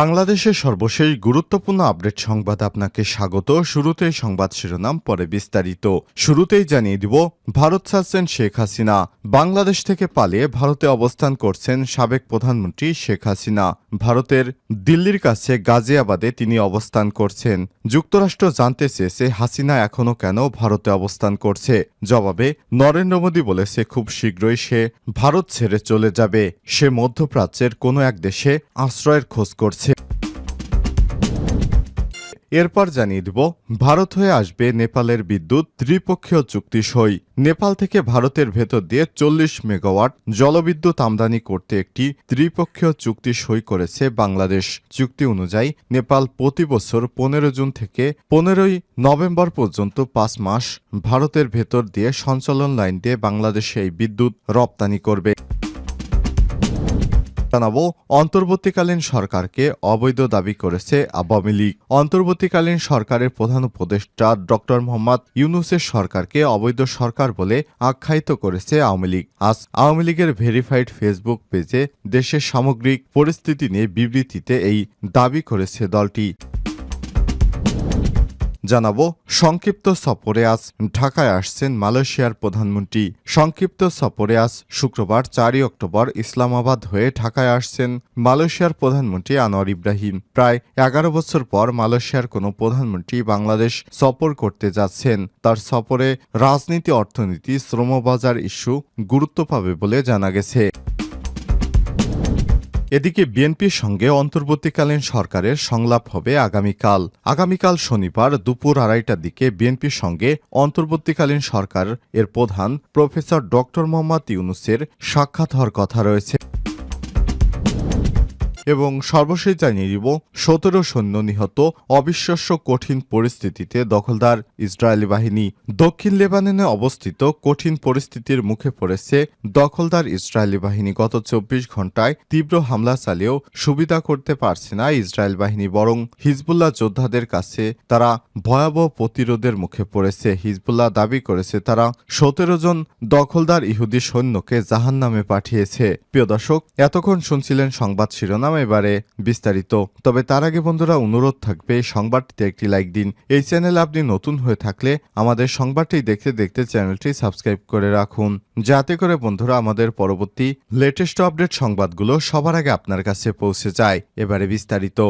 বাংলাদেশের সর্বশেষ গুরুত্বপূর্ণ আপডেট সংবাদ আপনাকে স্বাগত। শুরুতেই সংবাদ শিরোনাম, পরে বিস্তারিত। শুরুতেই জানিয়ে দিব, ভারত ছাড়ছেন শেখ হাসিনা। বাংলাদেশ থেকে পালিয়ে ভারতে অবস্থান করছেন সাবেক প্রধানমন্ত্রী শেখ হাসিনা। ভারতের দিল্লির কাছে গাজিয়াবাদে তিনি অবস্থান করছেন। যুক্তরাষ্ট্র জানতে চেয়েছে হাসিনা এখনও কেন ভারতে অবস্থান করছে। জবাবে নরেন্দ্র মোদী বলেছে খুব শীঘ্রই সে ভারত ছেড়ে চলে যাবে। সে মধ্যপ্রাচ্যের কোনো এক দেশে আশ্রয়ের খোঁজ করছে। এরপর জানিয়ে দিব, ভারত হয়ে আসবে নেপালের বিদ্যুৎ, ত্রিপক্ষীয় চুক্তি সই। নেপাল থেকে ভারতের ভেতর দিয়ে 40 মেগাওয়াট জলবিদ্যুৎ আমদানি করতে একটি ত্রিপক্ষীয় চুক্তি সই করেছে বাংলাদেশ। চুক্তি অনুযায়ী নেপাল প্রতি বছর 15 জুন থেকে 15 নভেম্বর পর্যন্ত 5 মাস ভারতের ভেতর দিয়ে সঞ্চালন লাইন দিয়ে বাংলাদেশে এই বিদ্যুৎ রপ্তানি করবে। জানাবো, অন্তর্বর্তীকালীন সরকারকে অবৈধ দাবি করেছে আওয়ামী লীগ। অন্তর্বর্তীকালীন সরকারের প্রধান উপদেষ্টা ডক্টর মোহাম্মদ ইউনূসের সরকারকে অবৈধ সরকার বলে আখ্যায়িত করেছে আওয়ামী লীগ। আজ আওয়ামী লীগের ভেরিফাইড ফেসবুক পেজে দেশের সামগ্রিক পরিস্থিতি নিয়ে বিবৃতিতে এই দাবি করেছে দলটি। জানাবো, সংক্ষিপ্ত সফরে আজ ঢাকায় আসছেন মালয়েশিয়ার প্রধানমন্ত্রী। সংক্ষিপ্ত সফরে আজ শুক্রবার 4 অক্টোবর ইসলামাবাদ হয়ে ঢাকায় আসছেন মালয়েশিয়ার প্রধানমন্ত্রী আনোয়ার ইব্রাহিম। প্রায় 11 বছর পর মালয়েশিয়ার কোনো প্রধানমন্ত্রী বাংলাদেশ সফর করতে যাচ্ছেন। তার সফরে রাজনীতি, অর্থনীতি, শ্রমবাজার ইস্যু গুরুত্ব পাবে বলে জানা গেছে। এদিকে বিএনপির সঙ্গে অন্তর্বর্তীকালীন সরকারের সংলাপ হবে আগামীকাল শনিবার দুপুর 2:30টার দিকে বিএনপির সঙ্গে অন্তর্বর্তীকালীন সরকার এর প্রধান প্রফেসর ডক্টর মোহাম্মদ ইউনূসের সাক্ষাৎ হওয়ার কথা রয়েছে। এবং সর্বশেষ জানিয়ে দিব, 17 সৈন্য নিহত, অবিশ্বাস্য কঠিন পরিস্থিতিতে দখলদার ইসরায়েলি বাহিনী। দক্ষিণ লেবাননে অবস্থিত কঠিন পরিস্থিতির মুখে পড়েছে দখলদার ইসরায়েলি বাহিনী। গত 24 ঘণ্টায় তীব্র হামলা চালিয়েও সুবিধা করতে পারছে না ইসরায়েল বাহিনী, বরং হিজবুল্লাহ যোদ্ধাদের কাছে তারা ভয়াবহ প্রতিরোধের মুখে পড়েছে। হিজবুল্লাহ দাবি করেছে তারা 17 জন দখলদার ইহুদি সৈন্যকে জাহান্নামে পাঠিয়েছে। প্রিয় দর্শক, এতক্ষণ শুনছিলেন সংবাদ শিরোনাম, এবারে বিস্তারিত। তবে তার আগে বন্ধুরা, অনুরোধ থাকবে সংবাদটিতে একটি লাইক দিন। এই চ্যানেলে আপনি নতুন হয়ে থাকলে আমাদের সংবাদটি দেখতে দেখতে চ্যানেলটি সাবস্ক্রাইব করে রাখুন, যাতে করে বন্ধুরা আমাদের পরবর্তী লেটেস্ট আপডেট সংবাদগুলো সবার আগে আপনার কাছে পৌঁছে যায়। এবারে বিস্তারিত।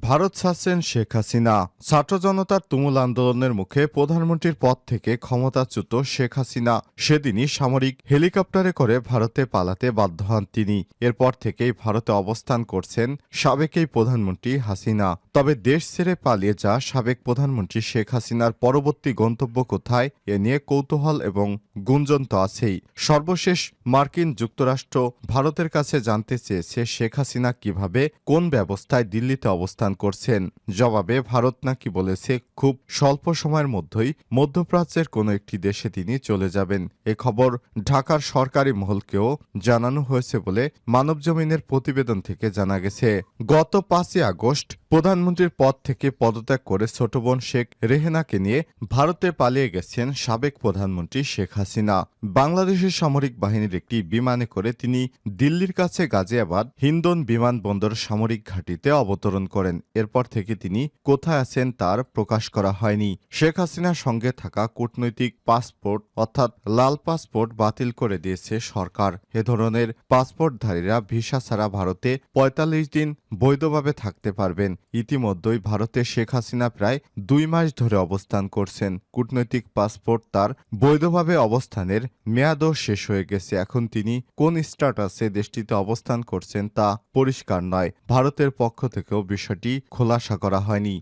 ভারত ছাড়ছেন শেখ হাসিনা। ছাত্র জনতার তুমুল আন্দোলনের মুখে প্রধানমন্ত্রীর পদ থেকে ক্ষমতাচ্যুত শেখ হাসিনা সেদিনই সামরিক হেলিকপ্টারে করে ভারতে পালাতে বাধ্য হন তিনি। এরপর থেকেই ভারতে অবস্থান করছেন সাবেক এই প্রধানমন্ত্রী হাসিনা। তবে দেশ ছেড়ে পালিয়ে যা সাবেক প্রধানমন্ত্রী শেখ হাসিনার পরবর্তী গন্তব্য কোথায়, এ নিয়ে কৌতূহল এবং গুঞ্জন তো আছেই। সর্বশেষ মার্কিন যুক্তরাষ্ট্র ভারতের কাছে জানতে চেয়েছে শেখ হাসিনা কিভাবে, কোন ব্যবস্থায় দিল্লিতে অবস্থান করছেন। জবাবে ভারত নাকি বলেছে খুব স্বল্প সময়ের মধ্যেই মধ্যপ্রাচ্যের কোনো একটি দেশে তিনি চলে যাবেন। এ খবর ঢাকার সরকারি মহলকেও জানানো হয়েছে বলে মানবজমিনের প্রতিবেদন থেকে জানা গেছে। গত 5 আগস্ট প্রধানমন্ত্রীর পদ থেকে পদত্যাগ করে ছোট বোন শেখ রেহেনাকে নিয়ে ভারতে পালিয়ে গেছেন সাবেক প্রধানমন্ত্রী শেখ হাসিনা। বাংলাদেশের সামরিক বাহিনীর একটি বিমানে করে তিনি দিল্লির কাছে গাজিয়াবাদ হিন্দন বিমানবন্দর সামরিক ঘাঁটিতে অবতরণ করেন। এরপর থেকে তিনি কোথায় আছেন তার প্রকাশ করা হয়নি। শেখ হাসিনার সঙ্গে থাকা কূটনৈতিক পাসপোর্ট অর্থাৎ লাল পাসপোর্ট বাতিল করে দিয়েছে সরকার। এ ধরনের পাসপোর্টধারীরা ভিসা ছাড়া ভারতে 45 দিন বৈধভাবে থাকতে পারবেন। ইতিমধ্যেই ভারতে শেখ হাসিনা প্রায় 2 মাস ধরে অবস্থান করছেন। কূটনৈতিক পাসপোর্ট তার বৈধভাবে অবস্থানের মেয়াদও শেষ হয়ে গেছে। এখন তিনি কোন স্ট্যাটাসে দেশটিতে অবস্থান করছেন তা পরিষ্কার নয়। ভারতের পক্ষ থেকেও বিষয়টি খোলাসা করা হয়নি।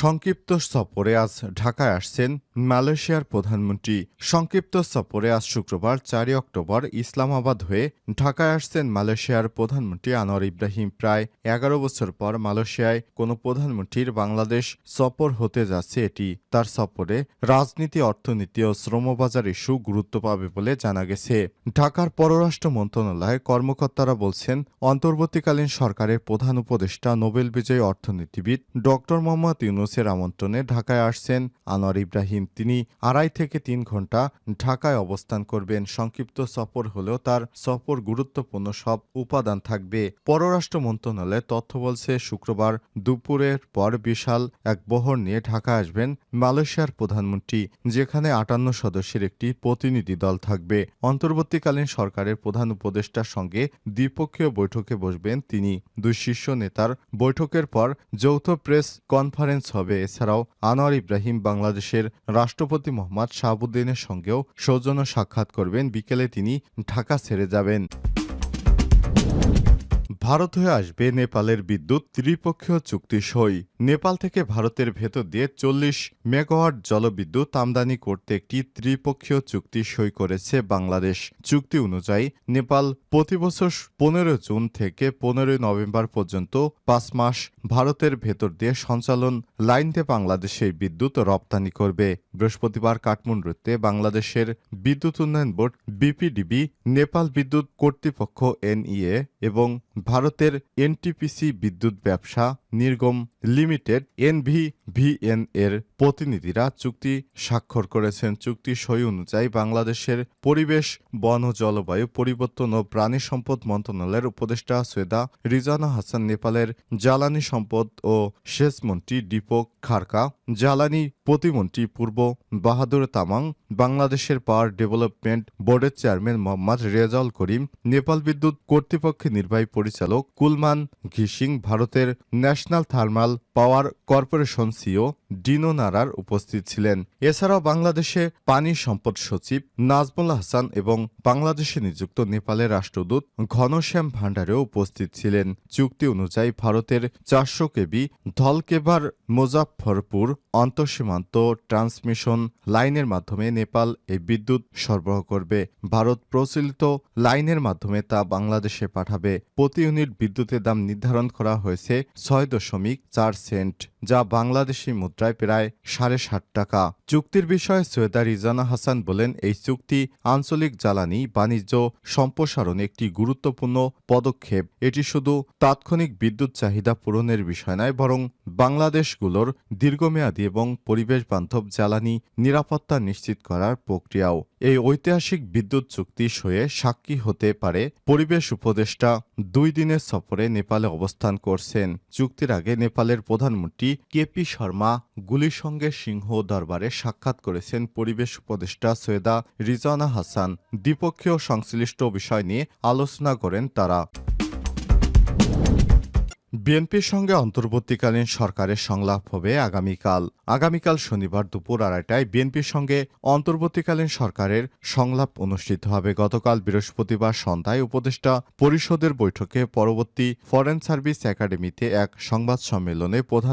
সংক্ষিপ্ত সফরে আজ ঢাকায় আসছেন মালয়েশিয়ার প্রধানমন্ত্রী। সংক্ষিপ্ত সফরে আজ শুক্রবার 4 অক্টোবর ইসলামাবাদ হয়ে ঢাকায় আসছেন মালয়েশিয়ার প্রধানমন্ত্রী আনোয়ার ইব্রাহিম। প্রায় 11 বছর পর মালয়েশিয়ায় কোনো প্রধানমন্ত্রীর বাংলাদেশ সফর হতে যাচ্ছে এটি। তার সফরে রাজনীতি, অর্থনীতি ও শ্রমবাজার ইস্যু গুরুত্ব পাবে বলে জানা গেছে। ঢাকার পররাষ্ট্র মন্ত্রণালয়ের কর্মকর্তারা বলছেন, অন্তর্বর্তীকালীন সরকারের প্রধান উপদেষ্টা নোবেল বিজয়ী অর্থনীতিবিদ ডক্টর মোহাম্মদ ইউনূস ইউনূসের আমন্ত্রণে ঢাকায় আসছেন আনোয়ার ইব্রাহিম। তিনি 2.5 থেকে 3 ঘণ্টা ঢাকায় অবস্থান করবেন। সংক্ষিপ্ত সফর হলেও তার সফর গুরুত্বপূর্ণ সব উপাদান থাকবে। পররাষ্ট্র মন্ত্রণালয়ের তথ্য বলছে, শুক্রবার দুপুরের পর বিশাল এক বহর নিয়ে ঢাকায় আসবেন মালয়েশিয়ার প্রধানমন্ত্রী, যেখানে 58 সদস্যের একটি প্রতিনিধি দল থাকবে। অন্তর্বর্তীকালীন সরকারের প্রধান উপদেষ্টার সঙ্গে দ্বিপক্ষীয় বৈঠকে বসবেন তিনি। দুই শীর্ষ নেতার বৈঠকের পর যৌথ প্রেস কনফারেন্স হবে। এছাড়াও আনোয়ার ইব্রাহিম বাংলাদেশের রাষ্ট্রপতি মোহাম্মদ শাহাবুদ্দিনের সঙ্গেও সৌজন্য সাক্ষাৎ করবেন। বিকেলে তিনি ঢাকা ছেড়ে যাবেন। ভারত হয়ে আসবে নেপালের বিদ্যুৎ, ত্রিপক্ষীয় চুক্তি সই। নেপাল থেকে ভারতের ভেতর দিয়ে 40 মেগাওয়াট জলবিদ্যুৎ আমদানি করতে একটি ত্রিপক্ষীয় চুক্তি সই করেছে বাংলাদেশ। চুক্তি অনুযায়ী নেপাল প্রতি বছর 15 জুন থেকে 15 নভেম্বর পর্যন্ত 5 মাস ভারতের ভেতর দিয়ে সঞ্চালন লাইন দিয়ে বাংলাদেশে বিদ্যুৎ রপ্তানি করবে। বৃহস্পতিবার কাঠমান্ডুতে বাংলাদেশের বিদ্যুৎ উন্নয়ন বোর্ড বিপিডিবি, নেপাল বিদ্যুৎ কর্তৃপক্ষ এনইএ এবং ভারতের এনটিপিসি বিদ্যুৎ ব্যবসা নির্গম লিমিটেড এনভিভিএন এর প্রতিনিধিরা চুক্তি স্বাক্ষর করেছেন। চুক্তি সই অনুযায়ী বাংলাদেশের পরিবেশ, বন ও জলবায়ু পরিবর্তন ও প্রাণী সম্পদ মন্ত্রণালয়ের উপদেষ্টা সৈয়দা রিজওয়ানা হাসান, নেপালের জ্বালানি সম্পদ ও সেচ মন্ত্রী দীপক খাড়কা, জ্বালানি প্রতিমন্ত্রী পূর্ব বাহাদুর তামাং, বাংলাদেশের পাওয়ার ডেভেলপমেন্ট বোর্ডের চেয়ারম্যান মোহাম্মদ রেজাউল করিম, নেপাল বিদ্যুৎ কর্তৃপক্ষের নির্বাহী পরিচালক কুলমান ঘিসিং, ভারতের national thermal power corporation CEO ডিনো নারার উপস্থিত ছিলেন। এছাড়াও বাংলাদেশে পানি সম্পদ সচিব নাজমুল হাসান এবং বাংলাদেশে নিযুক্ত নেপালের রাষ্ট্রদূত ঘনশ্যাম ভান্ডারেও উপস্থিত ছিলেন। চুক্তি অনুযায়ী ভারতের 400 কেবি ধলকেভার মুজাফফরপুর আন্তঃসীমান্ত ট্রান্সমিশন লাইনের মাধ্যমে নেপাল এই বিদ্যুৎ সরবরাহ করবে। ভারত প্রচলিত লাইনের মাধ্যমে তা বাংলাদেশে পাঠাবে। প্রতি ইউনিট বিদ্যুতের দাম নির্ধারণ করা হয়েছে 6.4 সেন্ট, যা বাংলাদেশি মুদ্রায় প্রায় 7.5 টাকা। চুক্তির বিষয়ে সৈয়দা রিজওয়ানা হাসান বলেন, এই চুক্তি আঞ্চলিক জ্বালানি বাণিজ্য সম্প্রসারণে একটি গুরুত্বপূর্ণ পদক্ষেপ। এটি শুধু তাৎক্ষণিক বিদ্যুৎ চাহিদা পূরণের বিষয় নয়, বরং বাংলাদেশগুলোর দীর্ঘমেয়াদী এবং পরিবেশ বান্ধব জ্বালানি নিরাপত্তা নিশ্চিত করার প্রক্রিয়াও। এই ঐতিহাসিক বিদ্যুৎ চুক্তি সয়ে সাক্ষী হতে পারে পরিবেশ উপদেষ্টা 2 দিনের সফরে নেপালে অবস্থান করছেন। চুক্তির আগে নেপালের প্রধানমন্ত্রী কেপি শর্মা গুলির সঙ্গে সিংহ দরবারে সাক্ষাৎ করেছেন পরিবেশ উপদেষ্টা সৈয়দা রিজওয়ানা হাসান। দ্বিপক্ষীয় সংশ্লিষ্ট বিষয় নিয়ে আলোচনা করেন তারা। বিএনপির সঙ্গে অন্তর্বর্তীকালীন সরকারের সংলাপ হবে আগামীকাল শনিবার দুপুর 2:30টায় বিএনপির সঙ্গে অন্তর্বর্তীকালীন সরকারের সংলাপ অনুষ্ঠিত হবে। গতকাল বৃহস্পতিবার সন্ধ্যায় উপদেষ্টা পরিষদের বৈঠকে পরবর্তী ফরেন সার্ভিস একাডেমিতে এক সংবাদ সম্মেলনে প্রধান